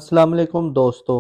अस्सलाम वालेकुम दोस्तों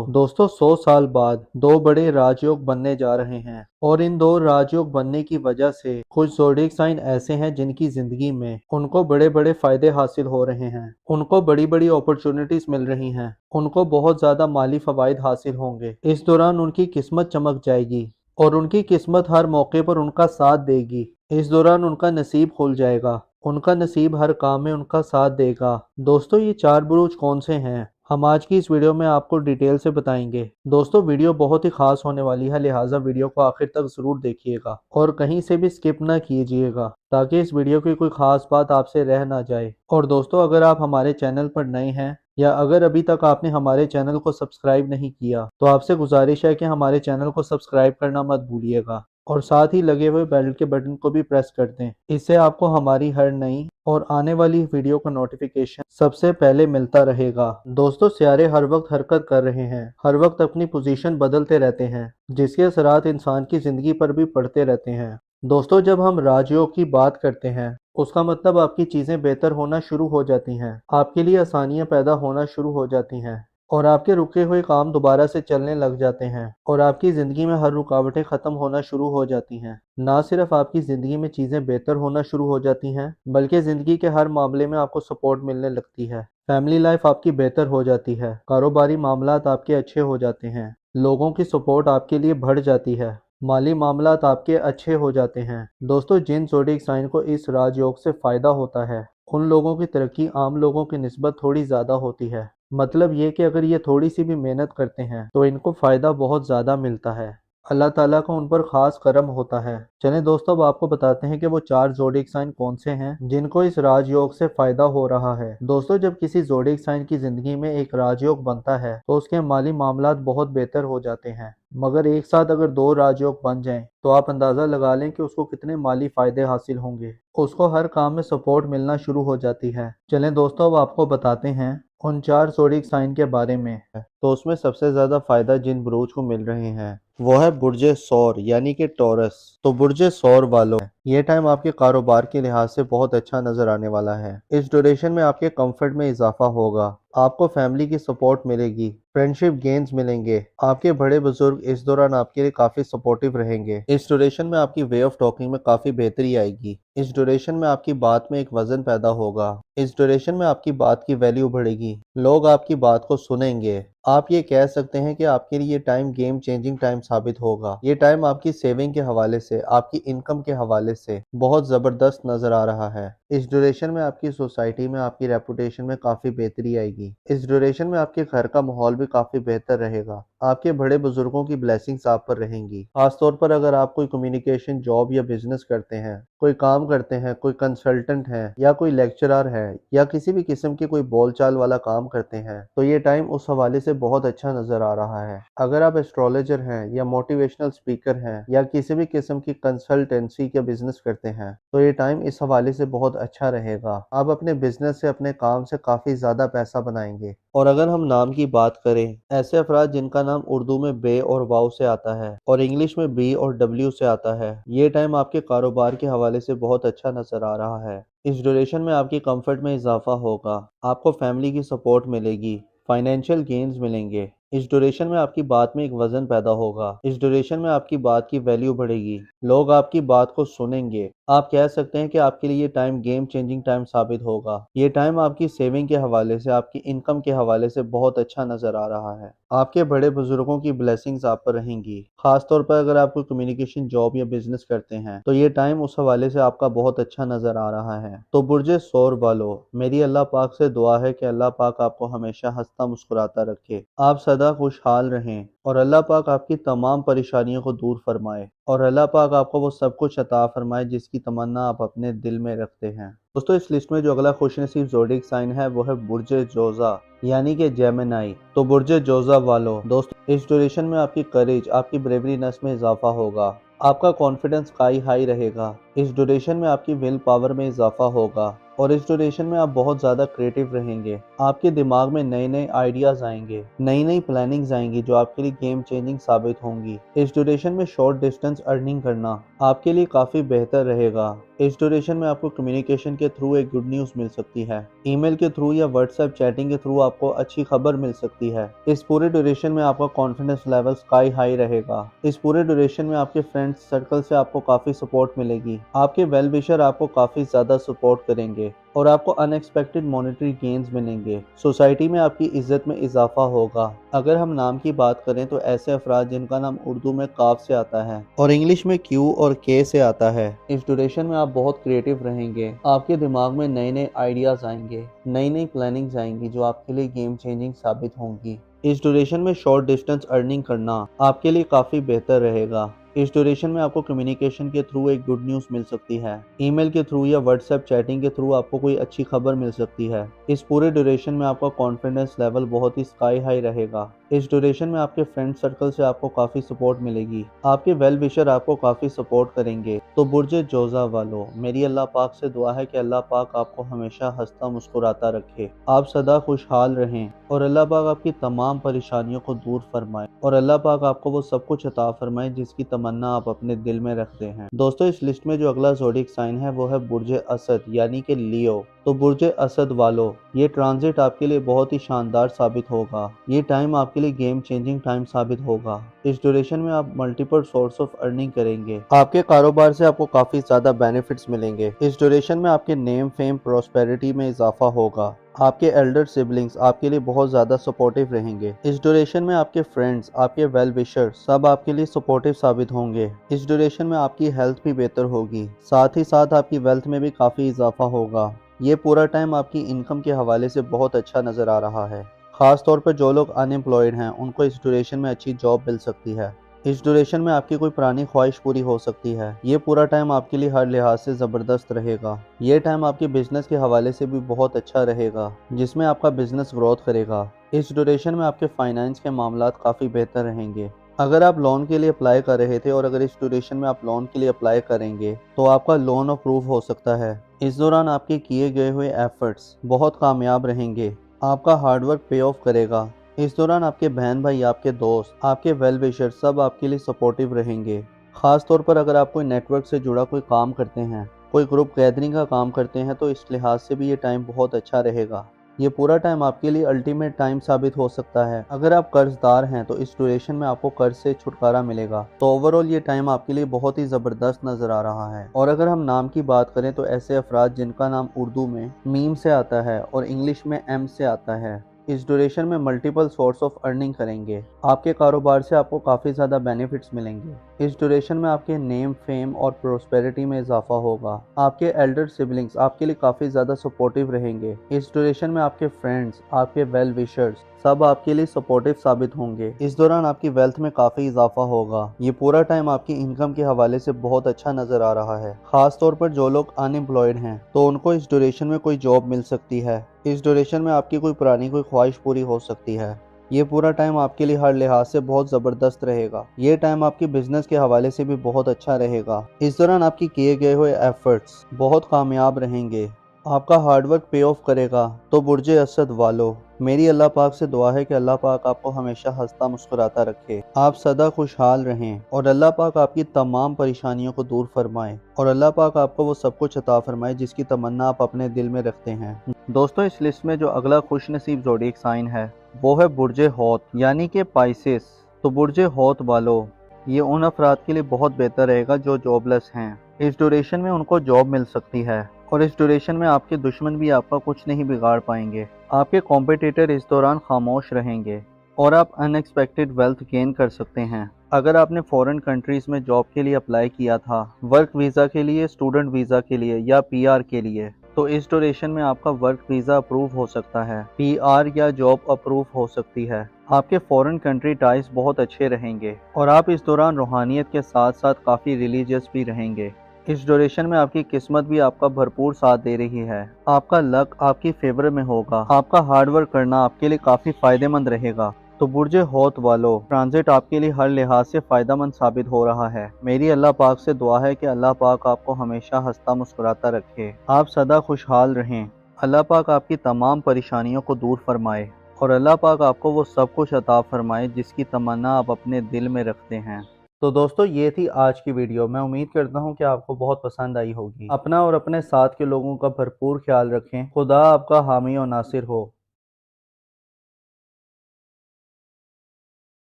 100 साल बाद दो बड़े राजयोग बनने जा रहे हैं और इन दो राजयोग बनने की वजह से कुछ ज़ोडिएक साइन ऐसे हैं जिनकी जिंदगी में उनको बड़े बड़े फायदे हासिल हो रहे हैं। उनको बड़ी बड़ी अपॉर्चुनिटीज मिल रही हैं। उनको बहुत ज्यादा माली फवाइद हासिल होंगे। इस दौरान उनकी किस्मत चमक जाएगी और उनकी किस्मत हर मौके पर उनका साथ देगी। इस दौरान उनका नसीब खुल जाएगा। उनका नसीब हर काम में उनका साथ देगा। दोस्तों, ये चार बुरूज कौन से हैं, हम आज की इस वीडियो में आपको डिटेल से बताएंगे। दोस्तों, वीडियो बहुत ही खास होने वाली है, लिहाजा वीडियो को आखिर तक जरूर देखिएगा और कहीं से भी स्किप ना कीजिएगा ताकि इस वीडियो की कोई खास बात आपसे रह ना जाए। और दोस्तों, अगर आप हमारे चैनल पर नए हैं या अगर अभी तक आपने हमारे चैनल को सब्सक्राइब नहीं किया तो आपसे गुजारिश है कि हमारे चैनल को सब्सक्राइब करना मत भूलिएगा और साथ ही लगे हुए बेल के बटन को भी प्रेस कर दें। इससे आपको हमारी हर नई और आने वाली वीडियो का नोटिफिकेशन सबसे पहले मिलता रहेगा। दोस्तों, सियारे हर वक्त हरकत कर रहे हैं, हर वक्त अपनी पोजीशन बदलते रहते हैं, जिसके असरात इंसान की जिंदगी पर भी पड़ते रहते हैं। दोस्तों, जब हम राजयोग की बात करते हैं उसका मतलब आपकी चीजें बेहतर होना शुरू हो जाती हैं, आपके लिए आसानियां पैदा होना शुरू हो जाती हैं और आपके रुके हुए काम दोबारा से चलने लग जाते हैं और आपकी ज़िंदगी में हर रुकावटें ख़त्म होना शुरू हो जाती हैं। ना सिर्फ आपकी ज़िंदगी में चीज़ें बेहतर होना शुरू हो जाती हैं बल्कि ज़िंदगी के हर मामले में आपको सपोर्ट मिलने लगती है। फैमिली लाइफ आपकी बेहतर हो जाती है, कारोबारी मामलात आपके अच्छे हो जाते हैं, लोगों की सपोर्ट आपके लिए बढ़ जाती है, माली मामलात आपके अच्छे हो जाते हैं। दोस्तों, जिन ज़ोडिएक साइन को इस राजयोग से फ़ायदा होता है उन लोगों की तरक्की आम लोगों की निस्बत थोड़ी ज़्यादा होती है। मतलब ये कि अगर ये थोड़ी सी भी मेहनत करते हैं तो इनको फ़ायदा बहुत ज़्यादा मिलता है। अल्लाह ताला का उन पर ख़ास करम होता है। चलें दोस्तों, अब आपको बताते हैं कि वो चार ज़ोडिएक साइन कौन से हैं जिनको इस राजयोग से फ़ायदा हो रहा है। दोस्तों, जब किसी ज़ोडिएक साइन की ज़िंदगी में एक राजयोग बनता है तो उसके माली मामलात बहुत बेहतर हो जाते हैं। मगर एक साथ अगर दो राजयोग बन जाएं तो आप अंदाज़ा लगा लें कि उसको कितने माली फ़ायदे हासिल होंगे। उसको हर काम में सपोर्ट मिलना शुरू हो जाती है। चलें दोस्तों, अब आपको बताते हैं उन चार ज़ोडिएक साइन के बारे में। तो उसमें सबसे ज़्यादा फ़ायदा जिन बुरूज को मिल रहे हैं वो है बुर्जे सौर यानी कि टॉरस। तो बुर्जे सौर वालों, ये टाइम आपके कारोबार के लिहाज से बहुत अच्छा नजर आने वाला है। इस ड्यूरेशन में आपके कंफर्ट में इजाफा होगा, आपको फैमिली की सपोर्ट मिलेगी, फ्रेंडशिप गेन्स मिलेंगे, आपके बड़े बुजुर्ग इस दौरान आपके लिए काफी सपोर्टिव रहेंगे। इस ड्यूरेशन में आपकी वे ऑफ टॉकिंग में काफी बेहतरी आएगी। इस ड्यूरेशन में आपकी बात में एक वजन पैदा होगा। इस ड्यूरेशन में आपकी बात की वैल्यू बढ़ेगी, लोग आपकी बात को सुनेंगे। आप ये कह सकते हैं कि आपके लिए ये टाइम गेम चेंजिंग टाइम साबित होगा। ये टाइम आपकी सेविंग के हवाले से, आपकी इनकम के हवाले से बहुत ज़बरदस्त नज़र आ रहा है। इस ड्यूरेशन में आपकी सोसाइटी में आपकी रेपुटेशन में काफ़ी बेहतरी आएगी। इस ड्यूरेशन में आपके घर का माहौल भी काफ़ी बेहतर रहेगा। आपके बड़े बुजुर्गों की ब्लेसिंग्स आप पर रहेंगी। खासतौर पर अगर आप कोई कम्युनिकेशन जॉब या बिजनेस करते हैं, कोई काम करते हैं, कोई कंसल्टेंट है या कोई लेक्चरर है या किसी भी किस्म की कोई बोलचाल वाला काम करते हैं तो ये टाइम उस हवाले से बहुत अच्छा नजर आ रहा है। अगर आप एस्ट्रोलॉजर हैं या मोटिवेशनल स्पीकर हैं या किसी भी किस्म की कंसल्टेंसी का बिजनेस करते हैं तो ये टाइम इस हवाले से बहुत अच्छा रहेगा। आप अपने बिजनेस से, अपने काम से काफी ज्यादा पैसा बनाएंगे। और अगर हम नाम की बात करें, ऐसे अफराद जिनका नाम उर्दू में बे और वाव से आता है और इंग्लिश में बी और डब्ल्यू से आता है, ये टाइम आपके कारोबार के हवाले से बहुत अच्छा नजर आ रहा है। इस ड्यूरेशन में आपकी कंफर्ट में इजाफा होगा, आपको फैमिली की सपोर्ट मिलेगी, फाइनेंशियल गेन्स मिलेंगे। इस ड्यूरेशन में आपकी बात में एक वजन पैदा होगा। इस ड्यूरेशन में आपकी बात की वैल्यू बढ़ेगी, लोग आपकी बात को सुनेंगे। आप कह सकते हैं कि आपके लिए ये टाइम गेम चेंजिंग टाइम साबित होगा। ये टाइम आपकी सेविंग के हवाले से, आपकी इनकम के हवाले से बहुत अच्छा नजर आ रहा है। आपके बड़े बुजुर्गों की ब्लेसिंग्स आप पर रहेंगी। खासतौर पर अगर आप कोई कम्युनिकेशन जॉब या बिजनेस करते हैं तो ये टाइम उस हवाले से आपका बहुत अच्छा नजर आ रहा है। तो बुर्जे सौर वालों, मेरी अल्लाह पाक से दुआ है कि अल्लाह पाक आपको हमेशा हंसता मुस्कुराता रखे, आप सदा खुशहाल रहें और अल्लाह पाक आपकी तमाम परेशानियों को दूर फरमाए और अल्लाह पाक आपको वो सब कुछ अता फरमाए जिसकी तमन्ना आप अपने दिल में रखते हैं। दोस्तों, इस लिस्ट में जो अगला खुशनसीब ज़ोडिएक साइन है वो है बुर्जे जोजा यानी कि जेमिनी। तो बुर्जे जोजा वालों, दोस्तों इस ड्यूरेशन में आपकी करेज, आपकी ब्रेवरीनेस में इजाफा होगा, आपका कॉन्फिडेंस हाई रहेगा। इस ड्यूरेशन में आपकी विल पावर में इजाफा होगा, और इस ड्यूरेशन में आप बहुत ज़्यादा क्रिएटिव रहेंगे। आपके दिमाग में नए नए आइडियाज़ आएंगे, नई नई प्लानिंग्स आएंगी जो आपके लिए गेम चेंजिंग साबित होंगी। इस ड्यूरेशन में शॉर्ट डिस्टेंस अर्निंग करना आपके लिए काफ़ी बेहतर रहेगा। इस ड्यूरेशन में आपको कम्युनिकेशन के थ्रू एक गुड न्यूज़ मिल सकती है। ईमेल के थ्रू या व्हाट्सएप चैटिंग के थ्रू आपको अच्छी खबर मिल सकती है। इस पूरे ड्यूरेशन में आपका कॉन्फिडेंस लेवल स्काई हाई रहेगा। इस पूरे ड्यूरेशन में आपके फ्रेंड्स सर्कल से आपको काफ़ी सपोर्ट मिलेगी। आपके वेल विशर आपको काफ़ी ज़्यादा सपोर्ट करेंगे और आपको अनएक्सपेक्टेड मॉनेटरी गेन्स मिलेंगे। सोसाइटी में आपकी इज्जत में इजाफा होगा। अगर हम नाम की बात करें तो ऐसे अफराद जिनका नाम उर्दू में काफ से आता है और इंग्लिश में क्यू और के से आता है, इस ड्यूरेशन में आप बहुत क्रिएटिव रहेंगे। आपके दिमाग में नए नए आइडियाज आएंगे, नई नई प्लानिंग्स आएंगी जो आपके लिए गेम चेंजिंग साबित होंगी। इस ड्यूरेशन में शॉर्ट डिस्टेंस अर्निंग करना आपके लिए काफ़ी बेहतर रहेगा। इस ड्यूरेशन में आपको कम्युनिकेशन के थ्रू एक गुड न्यूज़ मिल सकती है। ईमेल के थ्रू या व्हाट्सएप चैटिंग के थ्रू आपको कोई अच्छी खबर मिल सकती है। इस पूरे ड्यूरेशन में आपका कॉन्फिडेंस लेवल बहुत ही स्काई हाई रहेगा। इस ड्यूरेशन में आपके फ्रेंड सर्कल से आपको काफ़ी सपोर्ट मिलेगी। आपके वेल विशर आपको काफ़ी सपोर्ट करेंगे। तो बुर्जे जोजा वालों, मेरी अल्लाह पाक से दुआ है कि अल्लाह पाक आपको हमेशा हंसता मुस्कुराता रखे, आप सदा खुशहाल रहें और अल्लाह पाक आपकी तमाम परेशानियों को दूर फरमाए और अल्लाह पाक आपको वो सब कुछ अता फरमाए जिसकी तमन्ना आप अपने दिल में रखते हैं। दोस्तों, इस लिस्ट में जो अगला ज़ोडिक साइन है वो है बुर्जे असद यानी कि लियो। तो बुर्जे असद वालों, ये ट्रांजिट आपके लिए बहुत ही शानदार साबित होगा। ये टाइम आपके लिए गेम चेंजिंग टाइम साबित होगा। इस ड्यूरेशन में आप मल्टीपल सोर्स ऑफ अर्निंग करेंगे। आपके कारोबार से आपको काफी ज्यादा बेनिफिट्स मिलेंगे। इस ड्यूरेशन में आपके नेम फेम प्रोस्पेरिटी में इजाफा होगा। आपके एल्डर सिबलिंग्स आपके लिए बहुत ज़्यादा सपोर्टिव रहेंगे। इस ड्यूरेशन में आपके फ्रेंड्स, आपके वेल विशर सब आपके लिए सपोर्टिव साबित होंगे। इस ड्यूरेशन में आपकी हेल्थ भी बेहतर होगी, साथ ही साथ आपकी वेल्थ में भी काफ़ी इजाफा होगा। ये पूरा टाइम आपकी इनकम के हवाले से बहुत अच्छा नज़र आ रहा है। ख़ास तौर पर जो लोग अनएम्प्लॉयड हैं उनको इस ड्यूरेशन में अच्छी जॉब मिल सकती है। इस ड्यूरेशन में आपकी कोई पुरानी ख्वाहिश पूरी हो सकती है। ये पूरा टाइम आपके लिए हर लिहाज से ज़बरदस्त रहेगा। ये टाइम आपके बिजनेस के हवाले से भी बहुत अच्छा रहेगा, जिसमें आपका बिजनेस ग्रोथ करेगा। इस ड्यूरेशन में आपके फाइनेंस के मामलात काफ़ी बेहतर रहेंगे। अगर आप लोन के लिए अप्लाई कर रहे थे और अगर इस ड्यूरेशन में आप लोन के लिए अप्लाई करेंगे तो आपका लोन अप्रूव हो सकता है। इस दौरान आपके किए गए हुए एफर्ट्स बहुत कामयाब रहेंगे। आपका हार्डवर्क पे ऑफ करेगा। इस दौरान आपके बहन भाई, आपके दोस्त, आपके वेल विशर सब आपके लिए सपोर्टिव रहेंगे। ख़ास तौर पर अगर आप कोई नेटवर्क से जुड़ा कोई काम करते हैं, कोई ग्रुप गैदरिंग का काम करते हैं तो इस लिहाज से भी ये टाइम बहुत अच्छा रहेगा। ये पूरा टाइम आपके लिए अल्टीमेट टाइम साबित हो सकता है। अगर आप कर्जदार हैं तो इस ड्यूरेशन में आपको कर्ज से छुटकारा मिलेगा। तो ओवरऑल ये टाइम आपके लिए बहुत ही ज़बरदस्त नज़र आ रहा है। और अगर हम नाम की बात करें तो ऐसे अफराद जिनका नाम उर्दू में मीम से आता है और इंग्लिश में एम से आता है, इस ड्यूरेशन में मल्टीपल सोर्स ऑफ अर्निंग करेंगे। आपके कारोबार से आपको काफ़ी ज़्यादा बेनिफिट्स मिलेंगे। इस ड्यूरेशन में आपके नेम फेम और प्रोस्पेरिटी में इजाफा होगा। आपके एल्डर सिबलिंग्स आपके लिए काफ़ी ज़्यादा सपोर्टिव रहेंगे। इस ड्यूरेशन में आपके फ्रेंड्स, आपके वेल विशर्स सब आपके लिए सपोर्टिव साबित होंगे। इस दौरान आपकी वेल्थ में काफ़ी इजाफा होगा। ये पूरा टाइम आपकी इनकम के हवाले से बहुत अच्छा नज़र आ रहा है। ख़ास तौर पर जो लोग अनएम्प्लॉयड हैं तो उनको इस ड्यूरेशन में कोई जॉब मिल सकती है। इस ड्यूरेशन में आपकी कोई पुरानी कोई ख्वाहिश पूरी हो सकती है। ये पूरा टाइम आपके लिए हर लिहाज से बहुत ज़बरदस्त रहेगा। ये टाइम आपकी बिजनेस के हवाले से भी बहुत अच्छा रहेगा। इस दौरान आपकी किए गए हुए एफर्ट्स बहुत कामयाब रहेंगे। आपका हार्डवर्क पे ऑफ करेगा। तो बुर्जे असद वालों, मेरी अल्लाह पाक से दुआ है कि अल्लाह पाक आपको हमेशा हंसता मुस्कुराता रखे, आप सदा खुशहाल रहें और अल्लाह पाक आपकी तमाम परेशानियों को दूर फरमाए और अल्लाह पाक आपको वो सब कुछ अता फरमाए जिसकी तमन्ना आप अपने दिल में रखते हैं। दोस्तों, इस लिस्ट में जो अगला खुशनसीब ज़ोडिएक साइन है वो है बुर्जे हौत यानी कि पाइसेस। तो बुर्जे हौत वालों, ये उन अफराद के लिए बहुत बेहतर रहेगा जो जॉबलेस हैं। इस ड्यूरेशन में उनको जॉब मिल सकती है और इस ड्यूरेशन में आपके दुश्मन भी आपका कुछ नहीं बिगाड़ पाएंगे। आपके कॉम्पिटिटर इस दौरान खामोश रहेंगे और आप अनएक्सपेक्टेड वेल्थ गेन कर सकते हैं। अगर आपने फॉरेन कंट्रीज़ में जॉब के लिए अप्लाई किया था, वर्क वीज़ा के लिए, स्टूडेंट वीज़ा के लिए या पीआर के लिए, तो इस ड्यूरेशन में आपका वर्क वीज़ा अप्रूव हो सकता है, पीआर या जॉब अप्रूव हो सकती है। आपके फॉरेन कंट्री टाइज बहुत अच्छे रहेंगे और आप इस दौरान रूहानियत के साथ साथ काफ़ी रिलीजियस भी रहेंगे। इस ड्यूरेशन में आपकी किस्मत भी आपका भरपूर साथ दे रही है। आपका लक आपकी फेवर में होगा। आपका हार्डवर्क करना आपके लिए काफ़ी फ़ायदेमंद रहेगा। तो बुर्ज हौत वालों, ट्रांजिट आपके लिए हर लिहाज से फायदेमंद साबित हो रहा है। मेरी अल्लाह पाक से दुआ है कि अल्लाह पाक आपको हमेशा हंसता मुस्कुराता रखे, आप सदा खुशहाल रहें। अल्लाह पाक आपकी तमाम परेशानियों को दूर फरमाए और अल्लाह पाक आपको वो सब कुछ अता फरमाए जिसकी तमन्ना आप अपने दिल में रखते हैं। तो दोस्तों, ये थी आज की वीडियो। मैं उम्मीद करता हूँ कि आपको बहुत पसंद आई होगी। अपना और अपने साथ के लोगों का भरपूर ख्याल रखें। खुदा आपका हामी और नासिर हो।